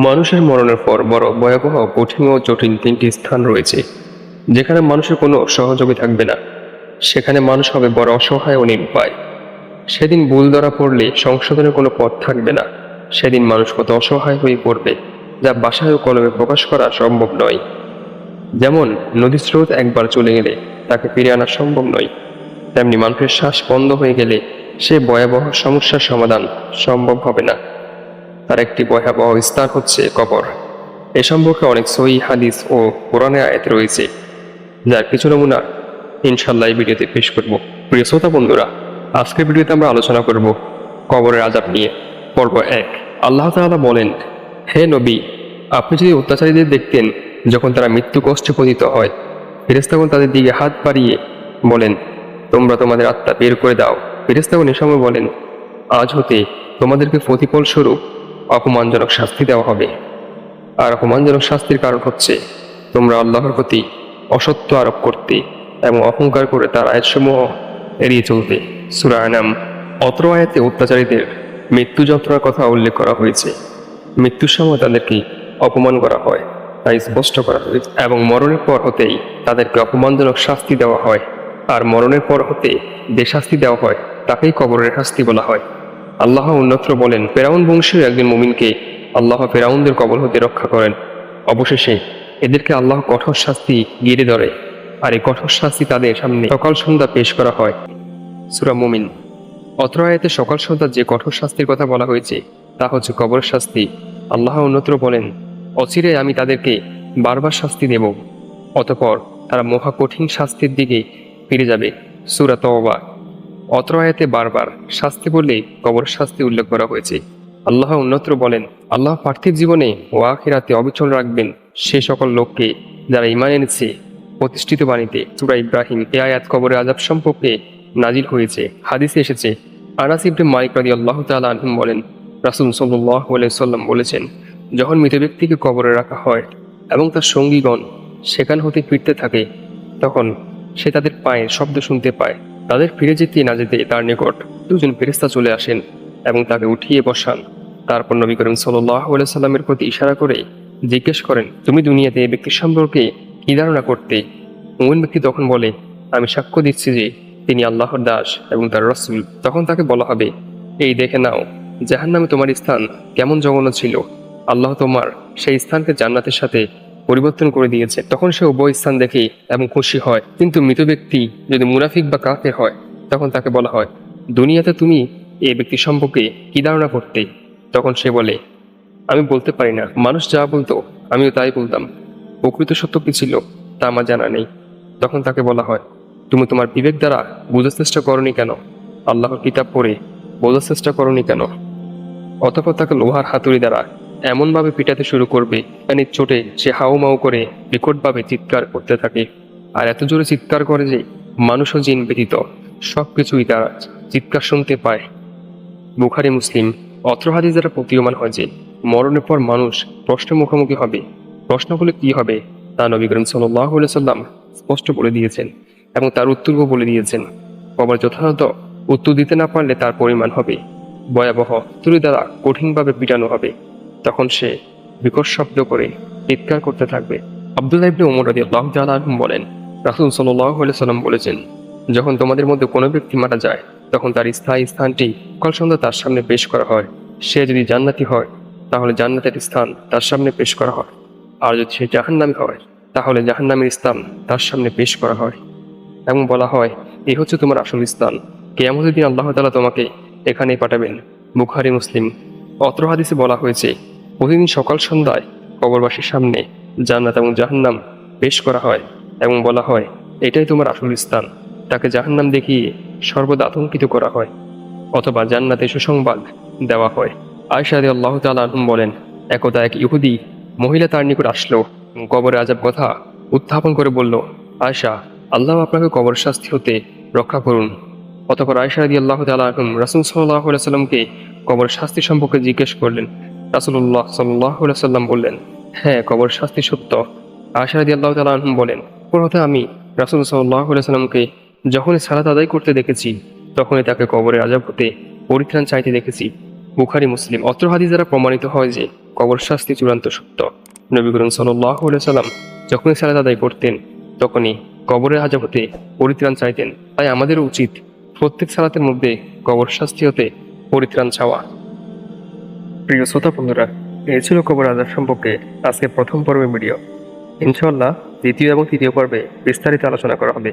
মানুষের মরণের পর বড় ভয়াবহ, কঠিন ও জটিল তিনটি স্থান রয়েছে, যেখানে মানুষের কোনো সহযোগী থাকবে না। সেখানে মানুষ হবে বড় অসহায় ও নিরুপায়। সেদিন ভুল ধরা পড়লে সংশোধনের কোনো পথ থাকবে না। সেদিন মানুষ কত অসহায় হয়ে পড়বে, যা ভাষায় ও কলমে প্রকাশ করা সম্ভব নয়। যেমন নদীর স্রোত একবার চলে গেলে তাকে ফিরে আনা সম্ভব নয়, তেমনি মানুষের শ্বাস বন্ধ হয়ে গেলে সে ভয়াবহ সমস্যার সমাধান সম্ভব হবে না। তার একটি ভয়াবহ স্থান হচ্ছে কবর। এ সম্পর্কে অনেক সহিহ হাদিস ও কোরআনের আয়াত রয়েছে, যার কিছু নমুনা ইনশাল্লাহ এই ভিডিওতে পেশ করব। প্রিয় শ্রোতা বন্ধুরা, আজকের ভিডিওতে আমরা আলোচনা করব কবরের আযাব নিয়ে। পর্ব 1। আল্লাহ তাআলা বলেন, হে নবী, আপনি যদি অত্যাচারীদের দেখতেন যখন তারা মৃত্যু কষ্টে পতিত হয়, ফেরেশতাগণ তাদের দিকে হাত বাড়িয়ে বলেন, তোমরা তোমাদের আত্মা বের করে দাও। ফেরেশতাগণ এ সময় বলেন, আজ হতে তোমাদেরকে প্রতিফল স্বরূপ অপমানজনক শাস্তি দেওয়া হবে। আর অপমানজনক শাস্তির কারণ হচ্ছে তোমরা আল্লাহর প্রতি অসত্য আরোপ করতে এবং অহংকার করে তার আয়াতসমূহ এড়িয়ে চলতে। সূরা আনাম। অত্র আয়াতে অত্যাচারীদের মৃত্যু যন্ত্রণার কথা উল্লেখ করা হয়েছে। মৃত্যুর সময় তাদেরকে অপমান করা হয়, তাই স্পষ্ট করা হয়েছে, এবং মরণের পর হতেই তাদেরকে অপমানজনক শাস্তি দেওয়া হয়। আর মরণের পর হতে যে শাস্তি দেওয়া হয় তাকেই কবরের শাস্তি বলা হয়। আল্লাহ অন্যত্র বলেন, ফেরাউন বংশের একজন মুমিনকে আল্লাহ ফেরাউনদের কবল হতে রক্ষা করেন। অবশেষে এদেরকে আল্লাহ কঠোর শাস্তি গিরে ধরে, আর এই কঠোর শাস্তি তাদের সামনে সকাল সন্ধ্যা পেশ করা হয়। সূরা মুমিন। অত্র আয়াতে সকাল সন্ধ্যা যে কঠোর শাস্তির কথা বলা হয়েছে তা হচ্ছে কবরের শাস্তি। আল্লাহ অন্যত্র বলেন, অচিরে আমি তাদেরকে বারবার শাস্তি দেব, অতঃপর তারা মহা কঠিন শাস্তির দিকে ফিরে যাবে। সূরা তওবা। অত্র আয়াতে বারবার শাস্তি বললে কবর শাস্তি উল্লেখ করা হয়েছে। আল্লাহ অন্যত্র বলেন, আল্লাহ পার্থিব জীবনে ও আখিরাতে অবিচল রাখবেন সে সকল লোককে যারা ঈমান এনেছে প্রতিষ্ঠিত বাণীতে। সূরা ইব্রাহিম। এ আয়াত কবরের আযাব সম্পর্কে নাজিল হয়েছে। হাদিসে এসেছে, আনাস ইবনে মালিক রাদিয়াল্লাহু তাআলা আনহু বলেন, রাসূল সাল্লাল্লাহু আলাইহি সাল্লাম বলেছেন, যখন মৃত ব্যক্তিকে কবরে রাখা হয় এবং তার সঙ্গীগণ সেখান হতে ফিরতে থাকে, তখন সে তাদের পায়ের শব্দ শুনতে পায়। তাদের ফিরে যেতে না যেতে তার নিকট দুজন ফেরেশতা চলে আসেন এবং তাকে উঠিয়ে বসান। তারপর নবী করিম সাল্লাল্লাহু আলাইহি সাল্লামের প্রতি ইশারা করে জিজ্ঞেস করেন, তুমি দুনিয়াতে এই ব্যক্তির সম্পর্কে কি ধারণা করতে? মুমিন ব্যক্তি তখন বলে, আমি সাক্ষ্য দিচ্ছি যে তিনি আল্লাহর দাস এবং তার রাসূল। তখন তাকে বলা হবে, এই দেখে নাও জাহান্নামে তোমার স্থান কেমন জঘন্য ছিল। আল্লাহ তোমার সেই স্থানকে জান্নাতের সাথে পরিবর্তন করে দিয়েছে। তখন সে উভয় স্থান দেখে এবং খুশি হয়। কিন্তু মৃত ব্যক্তি যদি মুনাফিক বা কাফের হয়, তখন তাকে বলা হয়, দুনিয়াতে তুমি এই ব্যক্তি সম্পর্কে কি ধারণা করতে? তখন সে বলে, আমি বলতে পারি না, মানুষ যা বলতো আমিও তাই বলতাম। প্রকৃত সত্য কি ছিল তা আমার জানা নেই। তখন তাকে বলা হয়, তুমি তোমার বিবেক দ্বারা বোঝার চেষ্টা করনি কেন? আল্লাহর কিতাব পড়ে বোঝার চেষ্টা করনি কেন? অতঃপর তাকে লোহার হাতুড়ি দ্বারা এমনভাবে পিটাতে শুরু করবে, মানে চোটে সে হাউমাউ করে বিকটভাবে চিৎকার করতে থাকে। আর এত জোরে চিৎকার করে যে মানুষ ও জিন ব্যতীত সবকিছুই তারা চিৎকার শুনতে পায়। বুখারী মুসলিম। অত্র হাদিস দ্বারা প্রতীয়মান হয় যে মরণের পর মানুষ প্রশ্নের মুখোমুখি হবে। প্রশ্নগুলো কি হবে তা নবী করিম সাল্লাল্লাহু আলাইহি সাল্লাম স্পষ্ট বলে দিয়েছেন এবং তার উত্তরও বলে দিয়েছেন। কবর যথাযথ উত্তর দিতে না পারলে তার পরিমাণ হবে ভয়াবহ। তুলি দ্বারা কঠিনভাবে পিটানো হবে। তখন সে বিকট শব্দ করে চিৎকার করতে থাকবে। আব্দুল্লাহ ইবনে উমর রাদিয়াল্লাহু তাআলা আনহু বলেন, রাসূল সাল্লাল্লাহু আলাইহি সাল্লাম বলেছেন, যখন তোমাদের মধ্যে কোনো ব্যক্তি মারা যায়, তখন তার স্থায়ী স্থানটি সকাল সন্ধ্যা তার সামনে পেশ করা হয়। সে যদি জান্নাতি হয় তাহলে জান্নাতের স্থান তার সামনে পেশ করা হয়, আর যদি সে জাহান্নামী হয় তাহলে জাহান্নামের স্থান তার সামনে পেশ করা হয় এবং বলা হয়, এই হচ্ছে তোমার আসল স্থান। কিয়ামতের দিন আল্লাহ তাআলা তোমাকে এখানেই পাঠাবেন। বুখারী মুসলিম। অত্র হাদিসে বলা হয়েছে, প্রতিদিন সকাল সন্ধ্যায় কবরবাসীর সামনে জান্নাত এবং জাহান্নাম পেশ করা হয় এবং বলা হয়, এটাই তোমার আসল স্থান। তাকে জাহান্নাম দেখিয়ে সর্বদা আতঙ্কিত করা হয় অথবা জান্নাতে সুসংবাদ দেওয়া হয়। আয়েশা রাদিয়াল্লাহু তাআলা আনহা বলেন, একদা এক ইহুদি মহিলা তার নিকট আসলো এবং কবরের আযাব কথা উত্থাপন করে বলল, আয়েশা, আল্লাহ আপনাকে কবর শাস্তি হতে রক্ষা করুন। অতঃপর আয়েশা রাদিয়াল্লাহু তাআলা আনহা রাসূল সাল্লাল্লাহু আলাইহি সাল্লামকে কবর শাস্তি সম্পর্কে জিজ্ঞেস করলেন। রাসূলুল্লাহ সাল্লাল্লাহু আলাইহি সাল্লাম বললেন, হ্যাঁ, কবর শাস্তি সত্য। আয়েশা রাদিয়াল্লাহু তাআলা আনহা বলেন, পরতে আমি রাসূল সাল্লাল্লাহু আলাইহি সাল্লামকে যখনই সালাত আদায় করতে দেখেছি, তখনই তাকে কবরের আযাব হতে পরিত্রাণ চাইতে দেখেছি। বুখারী মুসলিম। অত্র হাদিস দ্বারা প্রমাণিত হয় যে কবর শাস্তি চূড়ান্ত সত্য। নবী করিম সাল্লাল্লাহু আলাইহি সাল্লাম যখনই সালাত আদায় করতেন তখনই কবরের আযাব হতে পরিত্রাণ চাইতেন। তাই আমাদেরও উচিত প্রত্যেক সালাতের মধ্যে কবর শাস্তি হতে পরিত্রাণ চাওয়া। প্রিয় শ্রোতা বন্ধুরা, এই ছিল কবর আযাব সম্পর্কে আজকে প্রথম পর্বের ভিডিও। ইনশাআল্লাহ দ্বিতীয় এবং তৃতীয় পর্বে বিস্তারিত আলোচনা করা হবে।